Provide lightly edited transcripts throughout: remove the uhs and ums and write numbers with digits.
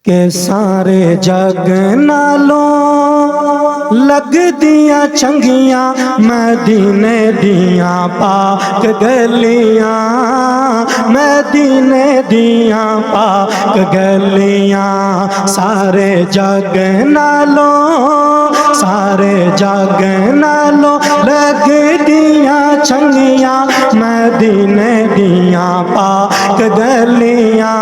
کہ سارے جگ نالوں لگ دیاں چنگیاں مدینے دیاں پاک گلیاں، مدینے دیاں پاک گلیاں، سارے جگ نالوں سارے جگ نالوں لگ دیاں چنگیاں مدینے دیاں پاک گلیاں،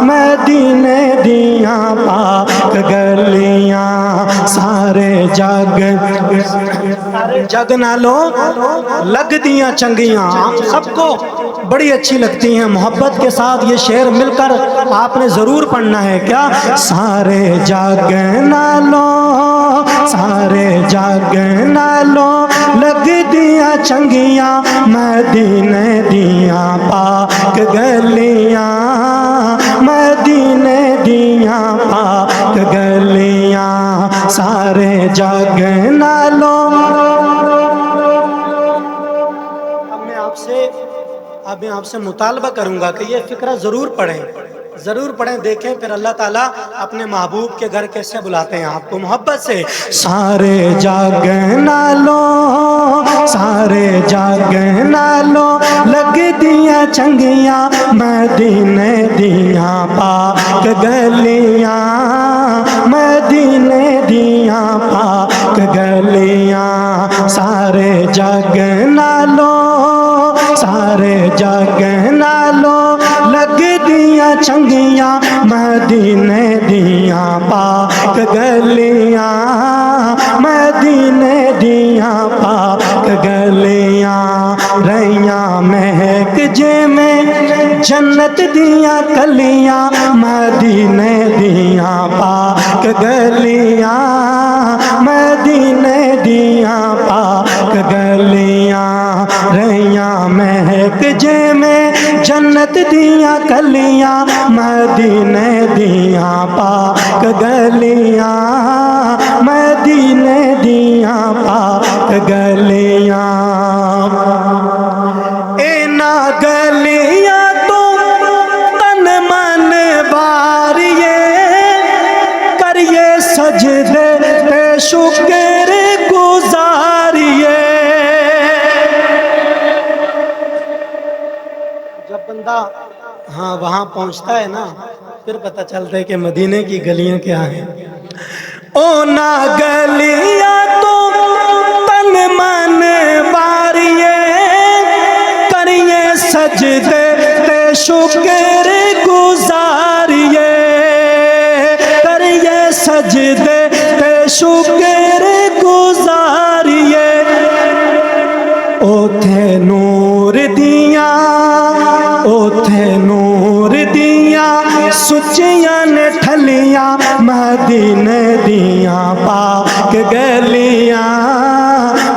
مدینے دیاں پاک گلیاں، سارے جگ نالوں لگ دیاں چنگیاں۔ سب کو بڑی اچھی لگتی ہیں، محبت کے ساتھ یہ شعر مل کر آپ نے ضرور پڑھنا ہے۔ کیا؟ سارے جگ نالوں سارے جگ نالوں لگ دیاں چنگیاں مدینے دیاں پاک گلیاں، مدینے دیاں پاک گلیاں، سارے جگ نالوں۔ اب میں آپ سے مطالبہ کروں گا کہ یہ فقرہ ضرور پڑھیں، ضرور پڑھیں، دیکھیں پھر اللہ تعالیٰ اپنے محبوب کے گھر کیسے بلاتے ہیں آپ کو محبت سے۔ سارے جگ نالوں سارے جگ نالوں لگ دیاں چنگیاں مدینے دیاں پاک گلیاں، مدینے دیاں پاک گلیاں، سارے جگ نالوں سارے جگ نالوں لگ دیاں چنگیاں مدینے دیاں پاک گلیاں، مدینے دیاں پاک گلیاں، رہیاں مہک جے میں جنت دیاں کلیاں مدینے دیاں پاک گلیاں، مدینے دیاں پاک گلیاں، رہیاں مہک جے میں جنت دیاں کلیاں مدینے دیاں پاک گلیاں، مدینے دیاں پاک گلیاں، اینا گلیاں تو تن من باریے کریے سجدے پہ شکر گزاریے۔ جب بندہ وہاں پہنچتا ہے نا پھر پتہ چلتا ہے کہ مدینے کی گلیاں کیا ہیں۔ اونا گلیاں تو تن من باریے کریے سجدے پہ شکر گزاریے، کریے سجدے پہ شکر گزاریے، اوتھے نور دیاں اوتھے نور دیاں سچیاں نے ٹھلیاں مدینے دیاں پاک گلیاں،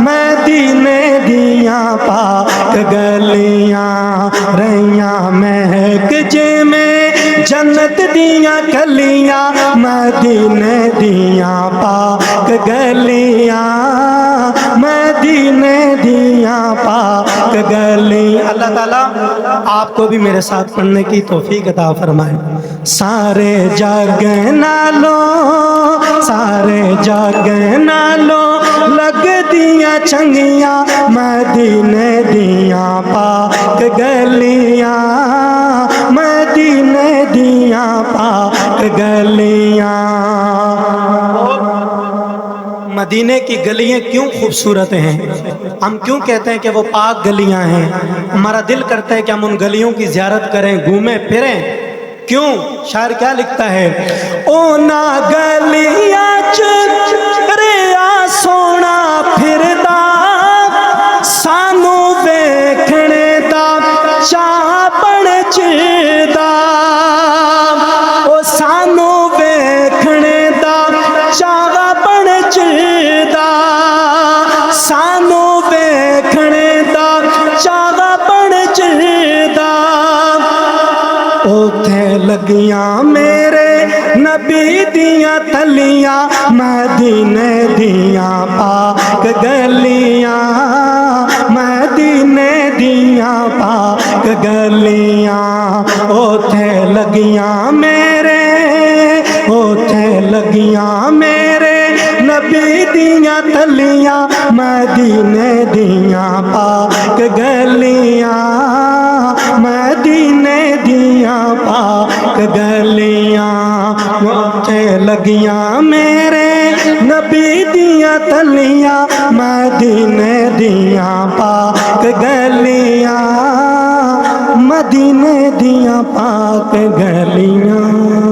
مدینے دیاں پاک گلیاں، رہیاں مہک جے میں جنت دیاں کلیاں مدینے دیاں پاک گلیاں، مدینے دیاں پاک گلیاں۔ اللہ تعالیٰ آپ کو بھی میرے ساتھ پڑھنے کی توفیق عطا فرمائے۔ سارے جگ نالوں سارے جگ نالوں لگ دیاں چنگیاں مدینے دیاں پاک گلیاں، مدینے دیاں پاک گلیاں۔ مدینے کی گلیاں کیوں خوبصورت ہیں؟ ہم کیوں کہتے ہیں کہ وہ پاک گلیاں ہیں؟ ہمارا دل کرتا ہے کہ ہم ان گلیوں کی زیارت کریں، گھومیں پھریں۔ کیوں؟ شاعر کیا لکھتا ہے؟ اونا گلیاں ریا سونا پھردا سانو ویکھنے دا چاہ بن چڑھدا، او سانو ویکھنے دا چاہ بن چڑھدا، سانو ویکھنے دا چاہ بن چڑھدا، اوتھے لگیاں میرے نبی دیاں تلیاں مدینے دیاں پاک گلیاں، مدینے دیاں پاک گلیاں، اوتھے لگیاں میرے لگیاں میرے نبی دیاں تلیاں مدینے دیاں پاک گلیاں مدینے دیاں پاک گلیاں مجھے لگیاں میرے نبی دیاں تلیاں مدینے دیاں پاک گلیاں مدینے دیاں پاک گلیاں